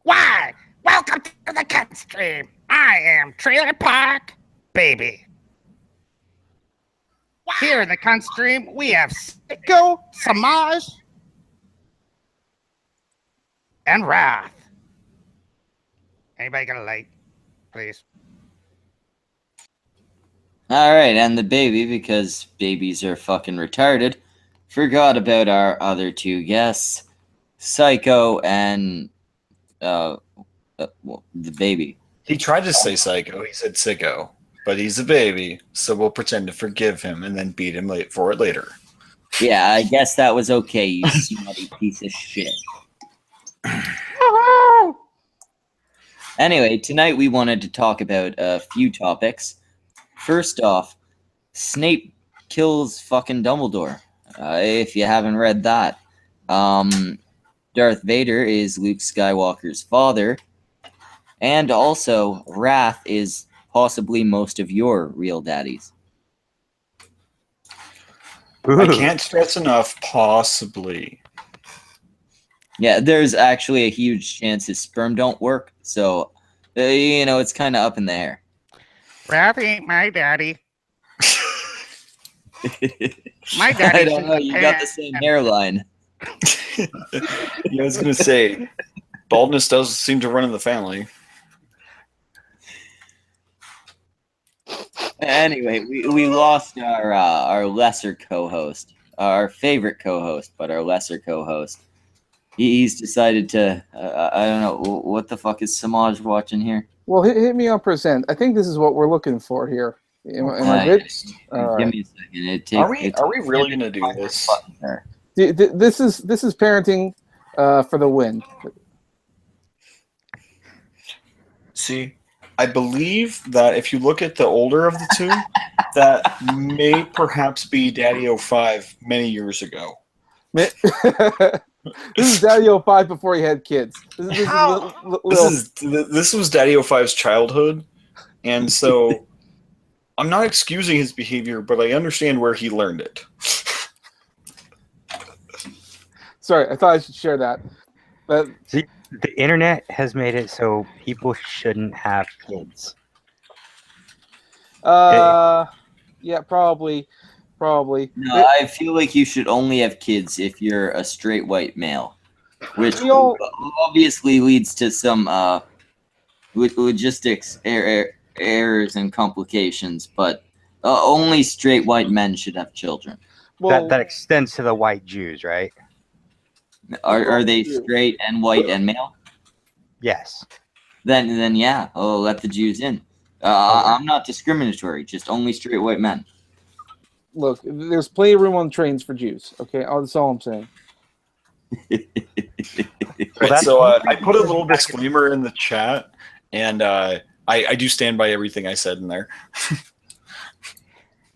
Why? Welcome to the cut stream. I am Trailer Park Baby. Here in the cut stream, we have Sicko, Samaj, and Wrath. Anybody got a light, please? Alright, and the baby, because babies are fucking retarded, forgot about our other two guests, Psycho and the baby. He tried to say psycho. He said sicko. But he's a baby, so we'll pretend to forgive him and then beat him for it later. Yeah, I guess that was okay, you smutty piece of shit. Anyway, tonight we wanted to talk about a few topics. First off, Snape kills fucking Dumbledore. If you haven't read that. Darth Vader is Luke Skywalker's father. And also, Wrath is possibly most of your real daddies. I can't stress enough, possibly. Yeah, there's actually a huge chance his sperm don't work, so, it's kind of up in the air. Wrath ain't my daddy. My daddy. I don't know, you got the same hairline. Yeah, I was going to say, baldness does seem to run in the family. Anyway, we lost our lesser co-host, our favorite co-host, but our lesser co-host. He's decided to, I don't know, what the fuck is Samaj watching here? Well, hit me on present. I think this is what we're looking for here. Am I good? Give me a second. Are we really going to do this? This is parenting for the win. See, I believe that if you look at the older of the two, that may perhaps be Daddy 05 many years ago. This is Daddy 05 before he had kids. This was Daddy 05's childhood, and so I'm not excusing his behavior, but I understand where he learned it. Sorry, I thought I should share that. But see, the internet has made it so people shouldn't have kids. Yeah, probably. No, I feel like you should only have kids if you're a straight white male, which obviously leads to some logistics errors and complications. But only straight white men should have children. Well, that extends to the white Jews, right? Are they straight and white and male? Yes. Then yeah. Oh, let the Jews in. I'm not discriminatory. Just only straight white men. Look, there's plenty of room on trains for Jews. Okay, that's all I'm saying. Right, so I put a little disclaimer in the chat, and I do stand by everything I said in there.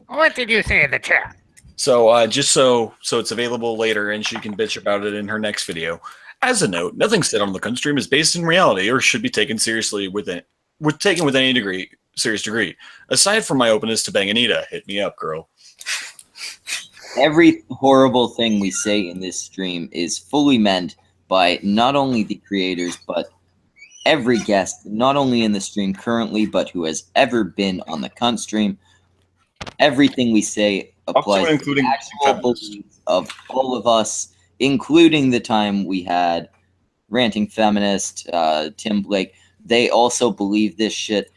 What did you say in the chat? So just so it's available later, and she can bitch about it in her next video. As a note, nothing said on the Cunt Stream is based in reality or should be taken seriously with any serious degree. Aside from my openness to bang Anita, hit me up, girl. Every horrible thing we say in this stream is fully meant by not only the creators, but every guest, not only in the stream currently, but who has ever been on the Cunt Stream. Everything we say applies to the actual beliefs of all of us, including the time we had Ranting Feminist, Tim Blake. They also believe this shit.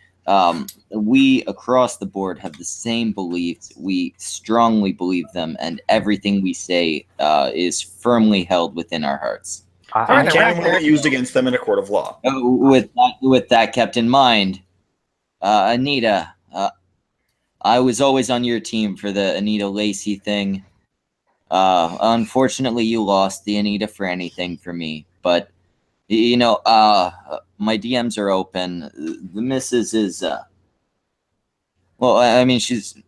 We across the board have the same beliefs. We strongly believe them, and everything we say is firmly held within our hearts. I can't be used against them in a court of law. With that kept in mind, Anita, I was always on your team for the Anita Lacey thing. Unfortunately, you lost the Anita for anything for me, but my DMs are open. The missus is, well, I mean, she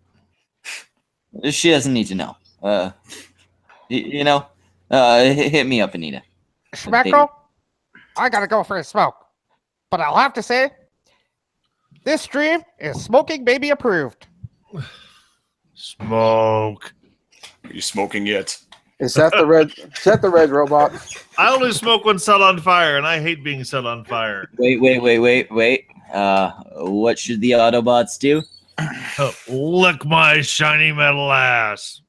doesn't need to know. Hit me up, Anita. Schmeckle, I gotta go for a smoke. But I'll have to say, this stream is Smoking Baby approved. Smoke. Are you smoking yet? Is that the red? Is that the red robot? I only smoke when set on fire, and I hate being set on fire. Wait. What should the Autobots do? Lick my shiny metal ass.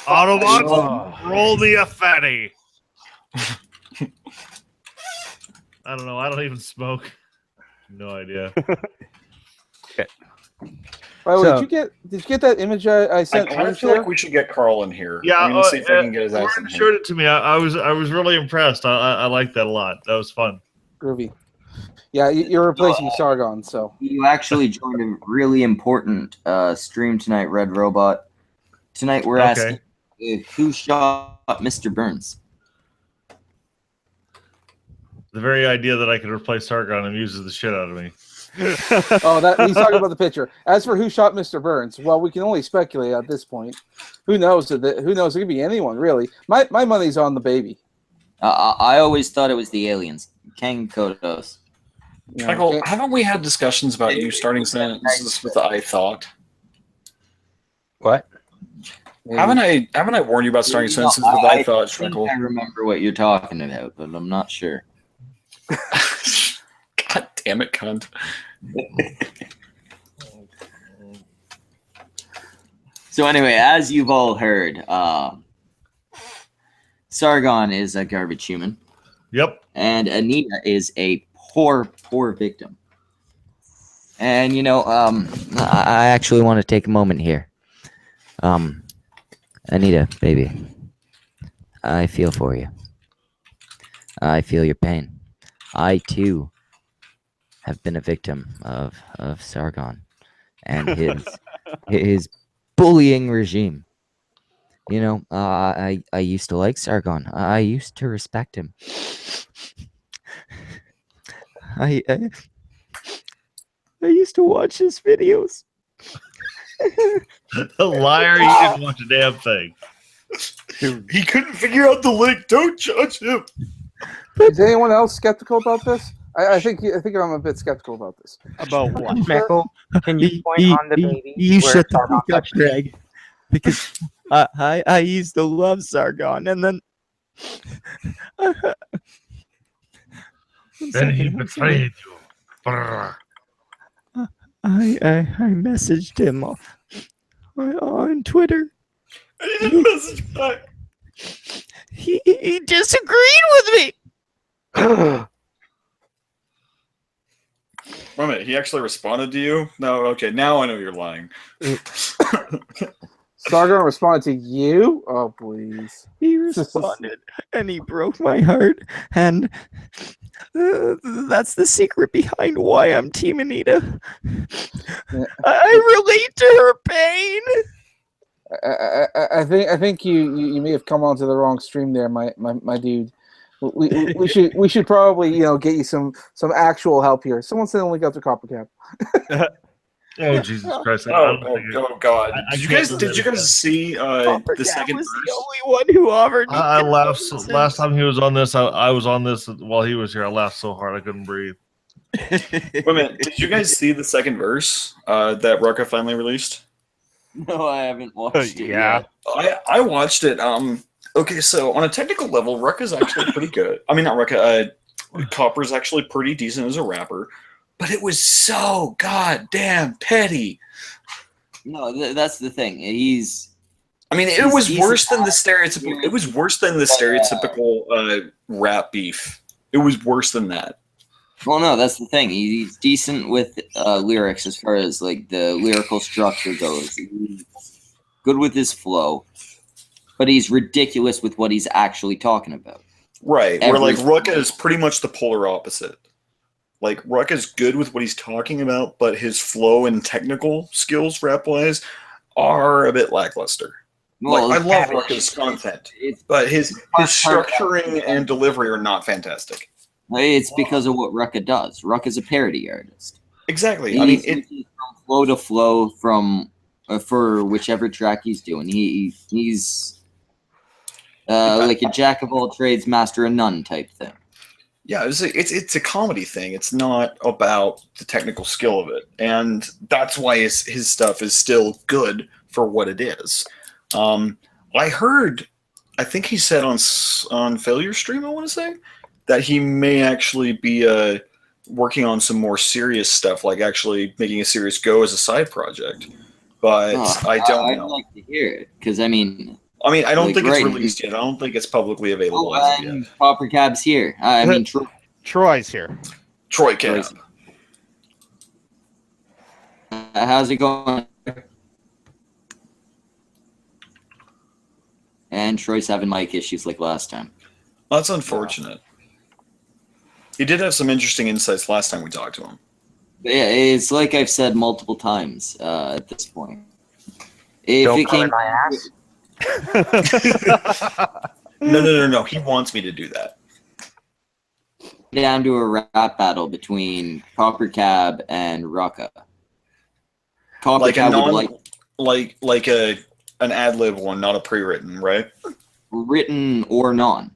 Autobots, roll me a fatty. I don't know. I don't even smoke. No idea. By the way, So- did you get that image I I sent? kind of Orange feel there? like we should get Carl in here. Yeah, I'm gonna see if I can get his ass in Warren here. showed it to me. I was really impressed. I liked that a lot. That was fun. Groovy. Yeah, you're replacing Sargon, so You actually joined a really important stream tonight, Red Robot. Tonight we're asking who shot Mr. Burns. The very idea that I could replace Sargon amuses the shit out of me. that he's talking about the picture. As for who shot Mr. Burns, well, we can only speculate at this point. Who knows? Who knows? It could be anyone, really. My money's on the baby. I always thought it was the aliens. Kang Kodos. You know, Michael, haven't we had discussions about you starting sentences with "I thought"? What? maybe. Haven't I warned you about starting sentences with "I thought"? I think Schmeckle? I remember what you're talking about, but I'm not sure. God damn it, cunt! So anyway, as you've all heard, Sargon is a garbage human, Yep. and Anita is a poor victim. And I actually want to take a moment here. Anita, baby, I feel for you. I feel your pain. I too have been a victim of Sargon and his bullying regime. I used to like Sargon. I used to respect him. I used to watch his videos. The liar, you didn't watch a damn thing. He couldn't figure out the link. Don't judge him. Is anyone else skeptical about this? I think I'm a bit skeptical about this. About what? Schmeckle, can you point on the baby? You where shut the Sargon fuck up, touched it? Greg. Because I used to love Sargon, and then Then he betrayed you. Brrr. I messaged him on Twitter. I didn't message back. He disagreed with me. Wait a minute, he actually responded to you? No, okay, now I know you're lying. Sargon responded to you? Oh, please. He responded, and he broke my heart. And that's the secret behind why I'm Team Anita. Yeah. I relate to her pain. I think you may have come onto the wrong stream there, my dude. We should probably get you some actual help here. Someone send a link out to Copper Cap. Oh Jesus Christ! Oh God! Did you guys see Copper the Cat second was verse? the only one who offered me. I laughed condolences. last time he was on this. I was on this while he was here. I laughed so hard I couldn't breathe. Wait a minute, did you guys see the second verse that Rucka finally released? No, I haven't watched it Yeah. yet. I watched it. Okay, so on a technical level, Rucka's actually pretty good. I mean, not Rucka. Copper's actually pretty decent as a rapper, but it was so goddamn petty. No, that's the thing. I mean, it was worse than the stereotypical. It was worse than the stereotypical rap beef. It was worse than that. Well, no, that's the thing. He's decent with lyrics as far as like the lyrical structure goes. He's good with his flow, but he's ridiculous with what he's actually talking about. Right, where like Every- Rucka is pretty much the polar opposite. Like Rucka's good with what he's talking about, but his flow and technical skills, rap-wise, are a bit lackluster. Well, I love it's- Rucka's content, It's, but his structuring and delivery are not fantastic. it's because of what Rucka does. Rucka's a parody artist. Exactly. He I mean, switches from flow to flow from for whichever track he's doing. He's like a jack of all trades, master of none type thing. yeah, it's a comedy thing. It's not about the technical skill of it, and that's why his stuff is still good for what it is. I think he said on Failure Stream, I want to say, that he may actually be working on some more serious stuff, like actually making a serious go as a side project. But I don't I'd know. like to hear it, because I mean, I don't like, think it's right. released yet. I don't think it's publicly available as of yet. Copper Cab's here. I mean, Troy's here. Troy Cab. How's it going? And Troy's having mic issues like last time. Well, that's unfortunate. He did have some interesting insights last time we talked to him. Yeah, it's like I've said multiple times at this point. If Don't it come came in my ass. No. He wants me to do that. down to a rap battle between Copper Cab and Rucka. Copper Like Cab would like an ad lib one, not a pre-written, right? written or non.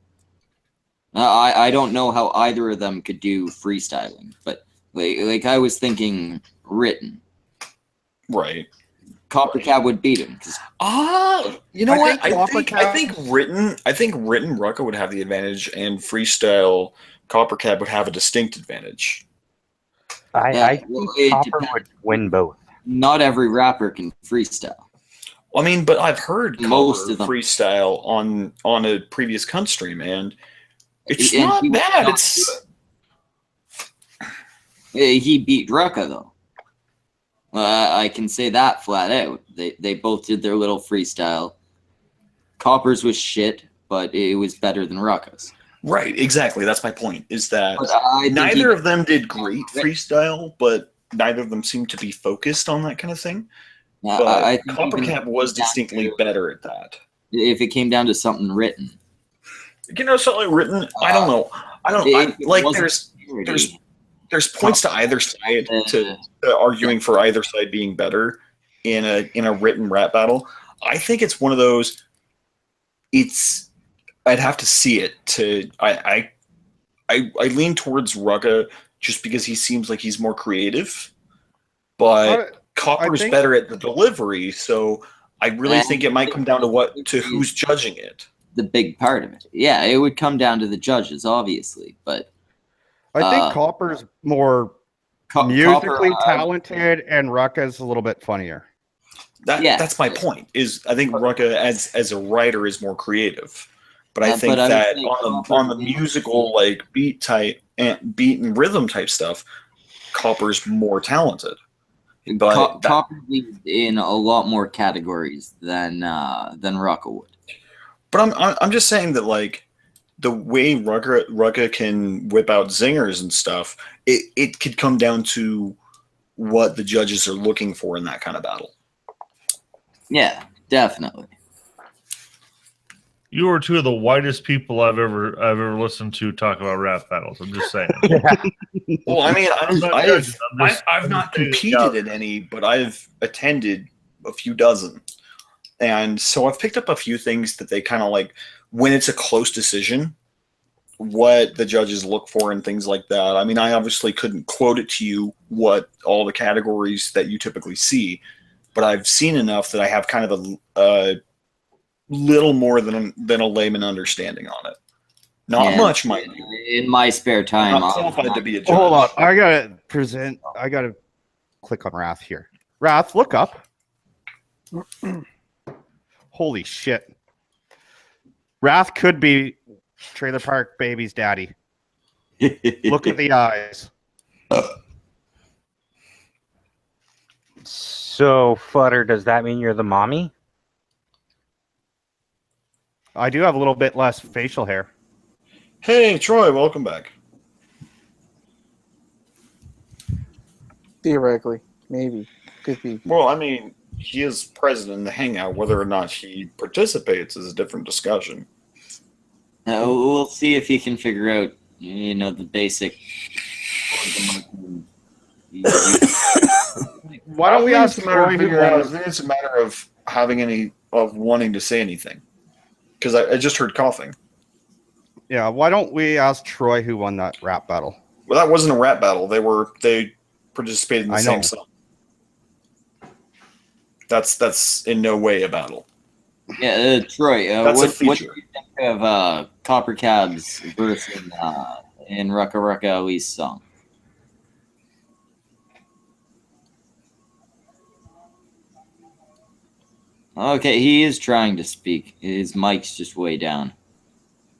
I don't know how either of them could do freestyling, but like I was thinking written. Right. Copper Cab would beat him. You know what? think I think written Rucka would have the advantage, and freestyle Copper Cab would have a distinct advantage. I think it Copper depends. would win both. Not every rapper can freestyle. I mean, but I've heard Most Copper of them. freestyle on a previous cunt stream, and it's And not he was bad. not It's He beat Rucka though. I can say that flat out. They both did their little freestyle. Copper's was shit, but it was better than Rucka's. right. Exactly. That's my point. Is that But I think neither of them did great freestyle, but neither of them seemed to be focused on that kind of thing. But I think Copper even Cab was distinctly better at that. if it came down to something written. Something written. I don't know. If it Like wasn't there's points to either side to arguing for either side being better in a written rap battle. I think it's one of those. I'd have to see it to. I lean towards Rucka just because he seems like he's more creative, but Copper's think- better at the delivery. So I really think it might come down to who's judging it. the big part of it. Yeah, it would come down to the judges, obviously, but I think Copper's more musically talented, and Rucka's a little bit funnier. That's my point. Is I think Rucka as a writer is more creative, but I think but I would that say on the musical like beat and rhythm type stuff, Copper's more talented. But Copper leads in a lot more categories than Rucka would. But I'm just saying that like the way Rucka can whip out zingers and stuff, it could come down to what the judges are looking for in that kind of battle. Yeah, definitely. You are two of the whitest people I've ever listened to talk about rap battles. I'm just saying. Well, I mean, I've I'm not just saying, competed in any, but I've attended a few dozen. And so I've picked up a few things that they kind of like when it's a close decision, what the judges look for and things like that. I mean, I obviously couldn't quote it to you what all the categories that you typically see, but I've seen enough that I have kind of a little more than a layman understanding on it. Not much, mind you. In my spare time, I'm not qualified to be a judge. Hold on, I gotta click on Wrath here. Wrath, look up. Holy shit. Wrath could be Trailer Park Baby's daddy. Look at the eyes. So, Flutter, does that mean you're the mommy? I do have a little bit less facial hair. Hey, Troy, welcome back. Theoretically, maybe. Could be. Well, I mean, he is president in the Hangout. Whether or not he participates is a different discussion. we'll see if he can figure out, the basic. Why don't we ask Troy who I won? think it's a matter of wanting to say anything. Because I just heard coughing. Yeah, why don't we ask Troy who won that rap battle? Well, that wasn't a rap battle. They participated in the I same know. song. That's in no way a battle. Yeah, Troy. That's a What do feature. you think of Copper Cab's verse in Rucka Rucka Ali's song? Okay, he is trying to speak. His mic's just way down,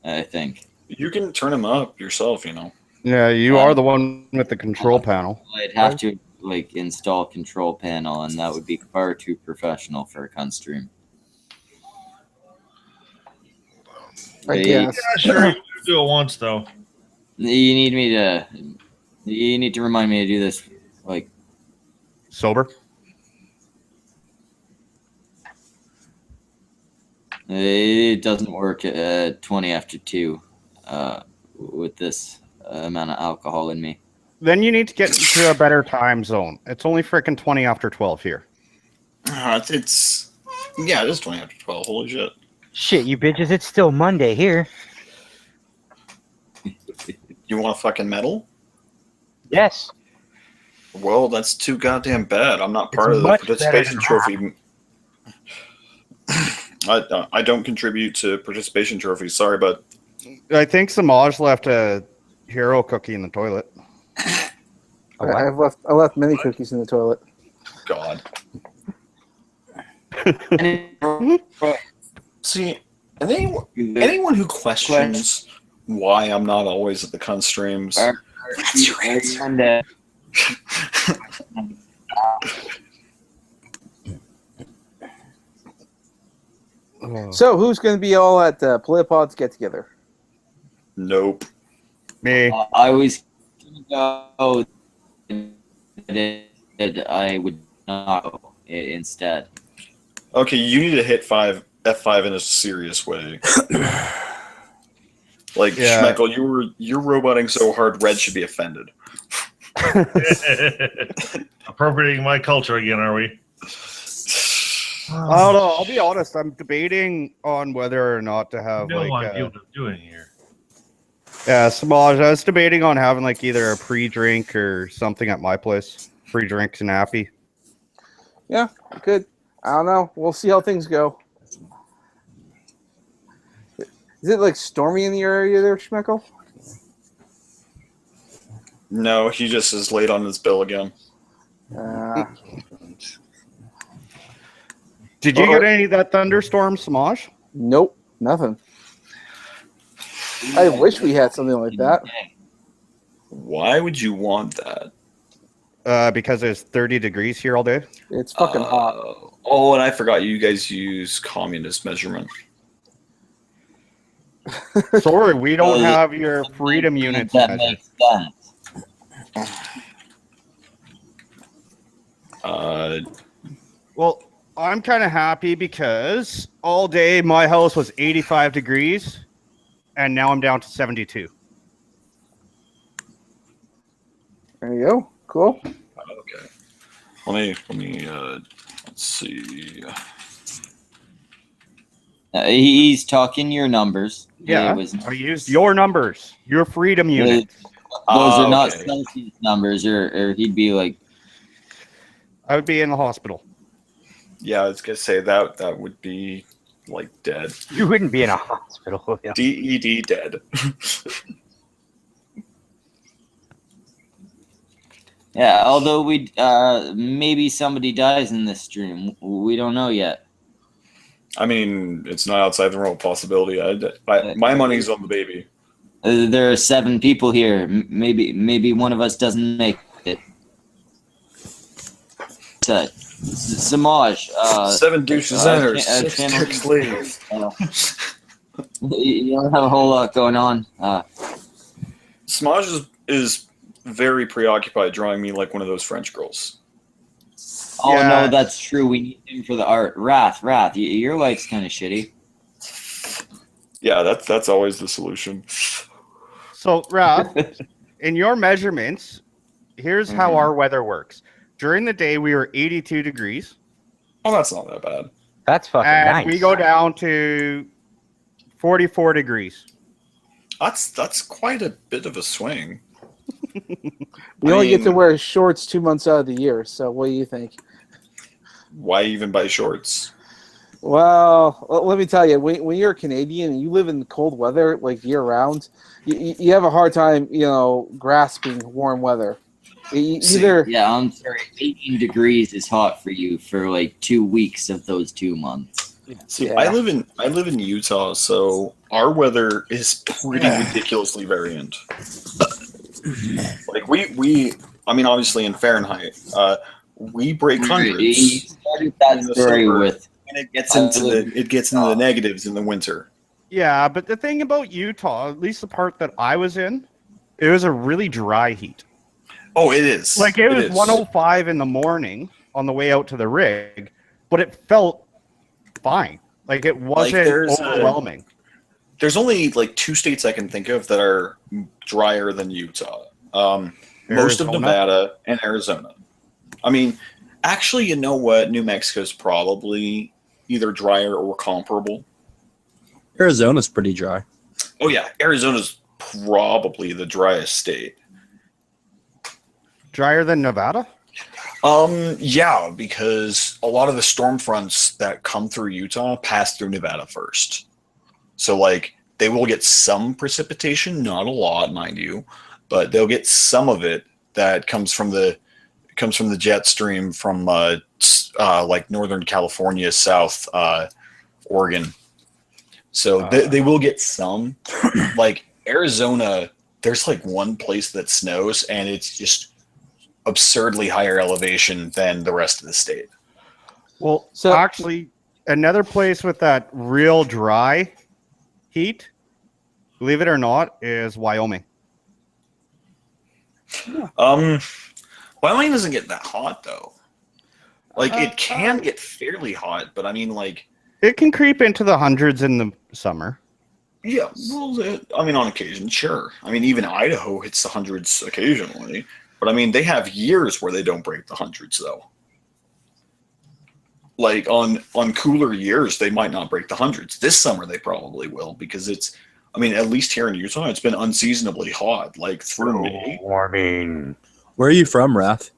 I think. You can turn him up yourself, you know. Yeah, you are the one with the control panel. I'd have to like install control panel, and that would be far too professional for a cunt stream. I Yeah, guess. Yeah, sure. You can do it once though. You need to remind me to do this. Like, Sober. it doesn't work at 20 after 2 with this amount of alcohol in me. Then you need to get into a better time zone. It's only freaking 20 after 12 here. It is 20 after 12. Holy shit. Shit, you bitches, it's still Monday here. You want a fucking medal? Yes. Well, that's too goddamn bad. I'm not part It's of the much better participation than trophy. I don't contribute to participation trophies. Sorry, but I think Samaj left a hero cookie in the toilet. Oh, what? I left many cookies in the toilet. God. See, anyone who questions why I'm not always at the cunt streams, that's your answer. So, who's going to be all at Playpods get together? Nope. Me. I was go. I would not go instead. Okay, you need to hit F5 in a serious way. Like Yeah. Schmeckle, you're roboting so hard, Red should be offended. Appropriating my culture again, are we? I don't know. I'll be honest. I'm debating on whether or not to have No like. idea what I'm doing here. Yeah, Samaj. I was debating on having like either a pre-drink or something at my place. Free drinks and happy. Yeah, good. I don't know. We'll see how things go. Is it like stormy in the area there, Schmeckle? No, he just is late on his bill again. Did you get any of that thunderstorm, Samaj? Nope, nothing. I wish we had something like that. Why would you want that? Because it's 30 degrees here all day. It's fucking hot. Oh, and I forgot you guys use communist measurement. Sorry, we don't have your freedom units. That measured. makes sense. Well, I'm kind of happy because all day my house was 85 degrees, and now I'm down to 72. There you go. Cool. Okay. Let me let's see. He's talking your numbers. Yeah, It was, I used your numbers, your freedom units. those are not Okay. Celsius numbers, or he'd be like, I would be in the hospital. Yeah, I was gonna say that would be like dead. You wouldn't be in a hospital. Yeah. DED dead. yeah. Although we maybe somebody dies in this stream, we don't know yet. I mean, it's not outside the realm of possibility. My money's on the baby. There are 7 people here. Maybe one of us doesn't make it. Samaj. 7 douches enter, 6 channel- dicks leave. You don't have a whole lot going on. Smaj is very preoccupied drawing me like one of those French girls. Oh Yeah. no, that's true. We need him for the art. Wrath. Your life's kind of shitty. Yeah, that's always the solution. So, Ralph, in your measurements, here's how our weather works. During the day, we were 82 degrees. Oh, that's not that bad. That's fucking And nice. we go down to 44 degrees. That's quite a bit of a swing. We only get to wear shorts 2 months out of the year. So, what do you think? why even buy shorts? Well, let me tell you, when you're a Canadian and you live in cold weather like year round, you have a hard time, grasping warm weather. Either Yeah, I'm sorry. 18 degrees is hot for you for like 2 weeks of those 2 months. See, Yeah. I live in Utah, so our weather is pretty ridiculously variant. Like I mean, obviously in Fahrenheit, we break You hundreds started in that the story summer, with and it gets into the negatives in the winter. Yeah, but the thing about Utah, at least the part that I was in, it was a really dry heat. Oh, it is. Like it was is. 105 in the morning on the way out to the rig, but it felt fine. Like it wasn't overwhelming. There's only like 2 states I can think of that are drier than Utah. Most of Arizona? Nevada and Arizona. I mean, actually, you know what? New Mexico's probably either drier or comparable. Arizona's pretty dry. Oh yeah, Arizona's probably the driest state. Drier than Nevada? Yeah, because a lot of the storm fronts that come through Utah pass through Nevada first. So like they will get some precipitation, not a lot, mind you, but they'll get some of it that comes from the jet stream from like Northern California, South Oregon. So they will get some. Like Arizona, there's like one place that snows, and it's just absurdly higher elevation than the rest of the state. Well, So- actually, another place with that real dry heat, believe it or not, is Wyoming. Wyoming doesn't get that hot though. Like it can get fairly hot, but I mean, like, It can creep into the hundreds in the summer. yeah. Well, I mean, on occasion, sure. I mean, even Idaho hits the hundreds occasionally, but I mean, they have years where they don't break the hundreds though. Like on cooler years, they might not break the hundreds. This summer, they probably will because it's. I mean, at least here in Utah, it's been unseasonably hot, like through May. Warming. Where are you from, Wrath?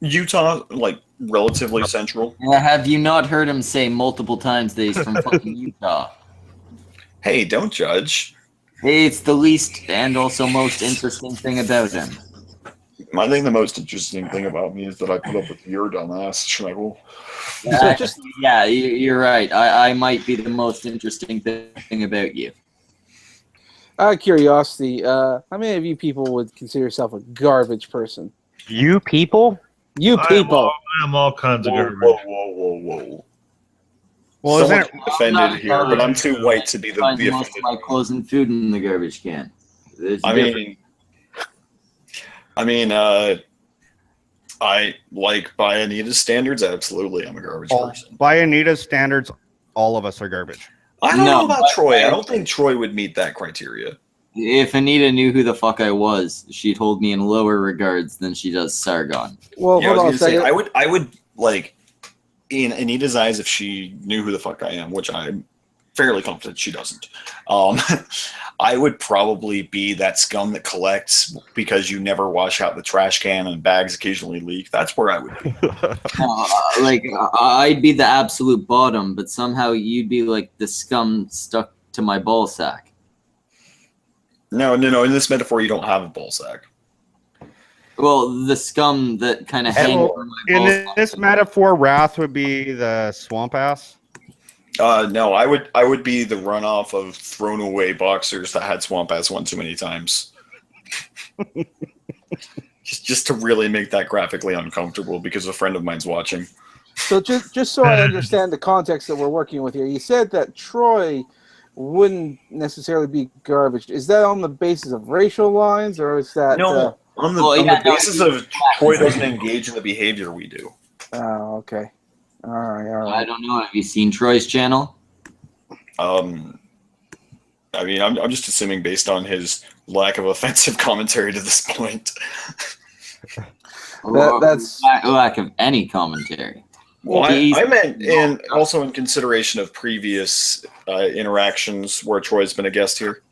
Utah, like relatively central. Have you not heard him say multiple times that he's from fucking Utah? Hey, don't judge. It's the least and also most interesting thing about him. I think the most interesting thing about me is that I put up with your dumbass, Schmegel. Yeah, you're right. I might be the most interesting thing about you. Out of curiosity, how many of you people would consider yourself a garbage person? You people? You people. I'm all kinds of garbage. Whoa. Well, Someone isn't can defend it here, but I'm too white to be the Find most of offended. my clothes and food in the garbage can. It's I different. mean, I like by Anita's standards, absolutely, I'm a garbage person. by Anita's standards, all of us are garbage. I don't No, know about but- Troy. I don't think Troy would meet that criteria. If Anita knew who the fuck I was, she'd hold me in lower regards than she does Sargon. Well, Yeah, I was hold on a gonna say, second. I would like in Anita's eyes if she knew who the fuck I am, which I'm fairly confident she doesn't. I would probably be that scum that collects because you never wash out the trash can and bags occasionally leak. That's where I would be. I'd be the absolute bottom, but somehow you'd be like the scum stuck to my ball sack. No. In this metaphor, you don't have a ball sack. Well, the scum that kind of hangs Well, from my in ball this metaphor, Wrath would be the swamp ass. No, I would be the runoff of thrown away boxers that had swamp ass one too many times. just to really make that graphically uncomfortable because a friend of mine's watching. So just so I understand the context that we're working with here, you said that Troy wouldn't necessarily be garbage. Is that on the basis of racial lines, or is that? No, on the basis of Troy doesn't engage in the behavior we do. Oh, okay. All I right. don't know. Have you seen Troy's channel? I mean, I'm just assuming based on his lack of offensive commentary to this point. That's Lack of any commentary. Well, He's- I meant also in consideration of previous interactions where Troy's been a guest here.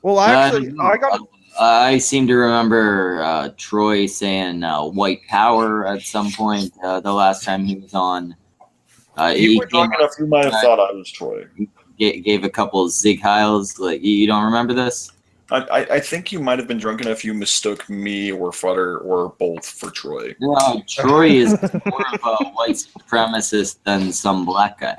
Well, actually, I got I seem to remember Troy saying white power at some point the last time he was on. You were drunk enough, you might have thought I was Troy. Gave a couple of Zig Heils. Like, you don't remember this? I think you might have been drunk enough you mistook me or Futter or both for Troy. No, Troy is more of a white supremacist than some black guy.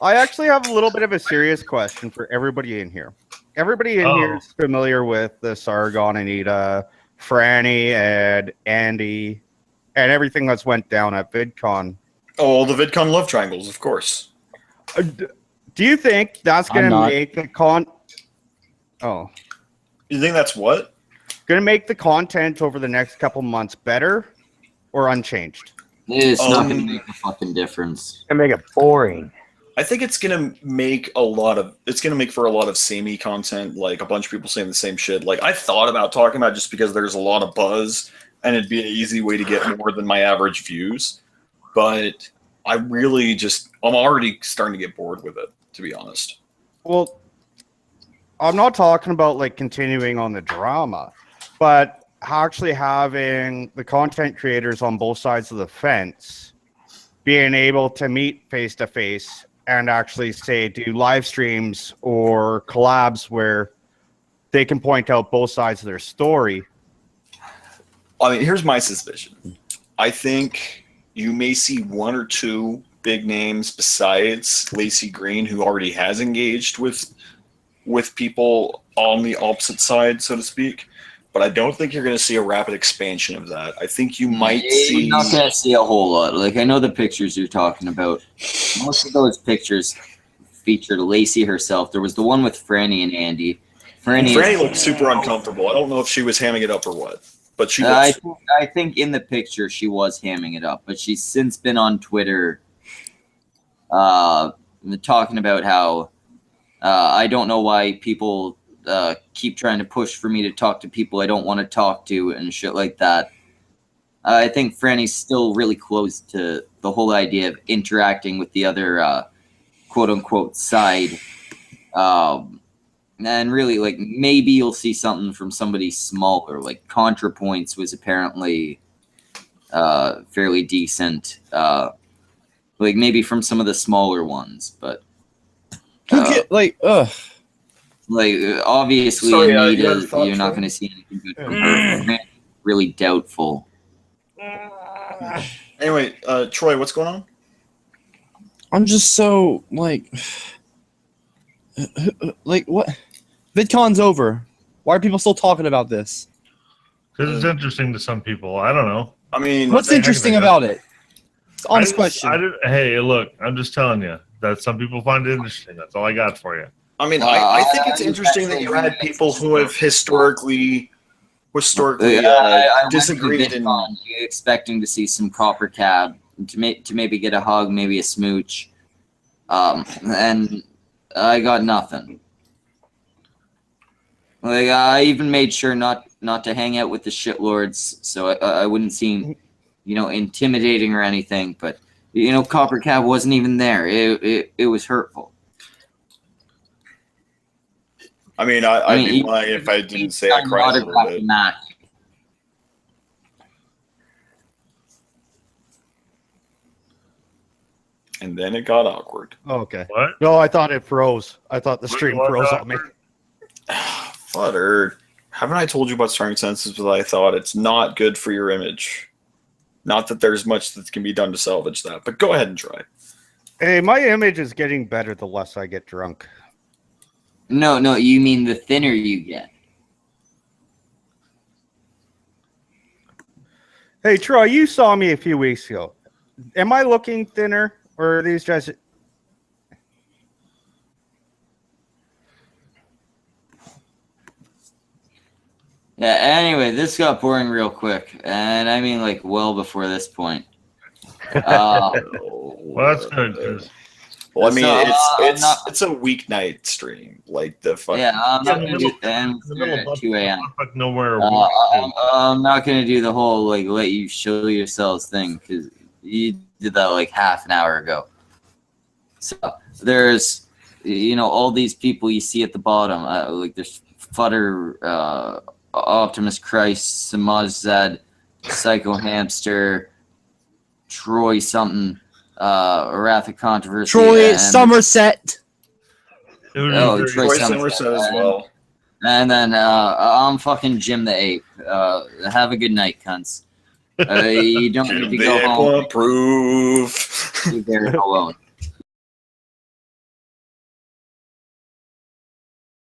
I actually have a little bit of a serious question for everybody in here. Everybody in here is familiar with the Sargon, Anita, Franny, and Andy, and everything that's went down at VidCon. Oh, the VidCon love triangles, of course. Do you think that's going to make the Oh. You think that's what? Going to make the content over the next couple months better or unchanged? It's not going to make a fucking difference. And make it boring. I think it's gonna make for a lot of samey content, like a bunch of people saying the same shit. Like I thought about talking about it just because there's a lot of buzz and it'd be an easy way to get more than my average views. But I'm already starting to get bored with it, to be honest. Well, I'm not talking about like continuing on the drama, but actually having the content creators on both sides of the fence being able to meet face to face and actually say do live streams or collabs where they can point out both sides of their story. I mean, here's my suspicion. I think you may see one or two big names besides Lacey Green, who already has engaged with people on the opposite side, so to speak. But I don't think you're going to see a rapid expansion of that. I think you might see... You're not going to see a whole lot. Like, I know the pictures you're talking about. Most of those pictures featured Lacey herself. There was the one with Franny and Andy. Franny looked super uncomfortable. I don't know if she was hamming it up or what. But she I think in the picture she was hamming it up. But she's since been on Twitter talking about how I don't know why people... keep trying to push for me to talk to people I don't want to talk to and shit like that. I think Franny's still really close to the whole idea of interacting with the other quote-unquote side. And really, like, maybe you'll see something from somebody smaller. Like, ContraPoints was apparently fairly decent. Like, maybe from some of the smaller ones, but... Like, obviously, Anita, you're not going to see anything good from her. Really doubtful. Anyway, Troy, what's going on? I'm just so, like what? VidCon's over. Why are people still talking about this? Because it's interesting to some people. I don't know. I mean... What's interesting about it? It's an honest question. Hey, look, I'm just telling you that some people find it interesting. That's all I got for you. I mean, I think it's interesting that you had people who have historically disagreed. You're expecting to see some copper cab, to maybe get a hug, maybe a smooch, and I got nothing. Like, I even made sure not to hang out with the shitlords, so I wouldn't seem, intimidating or anything. But copper cab wasn't even there. It was hurtful. I mean, I'd be lying if I didn't say I cried a little bit. And then it got awkward. Oh, okay. What? No, I thought it froze. I thought the stream froze on me. Futter, haven't I told you about Starring Senses? But I thought it's not good for your image. Not that there's much that can be done to salvage that, but go ahead and try. Hey, my image is getting better the less I get drunk. No, you mean the thinner you get. Hey, Troy, you saw me a few weeks ago. Am I looking thinner, or are these guys... Yeah, anyway, this got boring real quick. And I mean, like, well before this point. Well, that's good. Well, I mean, it's a weeknight stream, like the fucking... Yeah, I'm not going to do that at 2 a.m. I'm not going to do the whole, like, let you show yourselves thing, because you did that, like, half an hour ago. So, there's, all these people you see at the bottom. Like, there's Futter, Optimus Christ, Samaz Zed, Psycho Hamster, Troy something, Wrath of Controversy. Troy and, Somerset. Oh, Troy Troy Somerset Somerset as well. And then I'm fucking Jim the Ape. Have a good night, cunts. You don't need to go home. Approve. Leave there alone.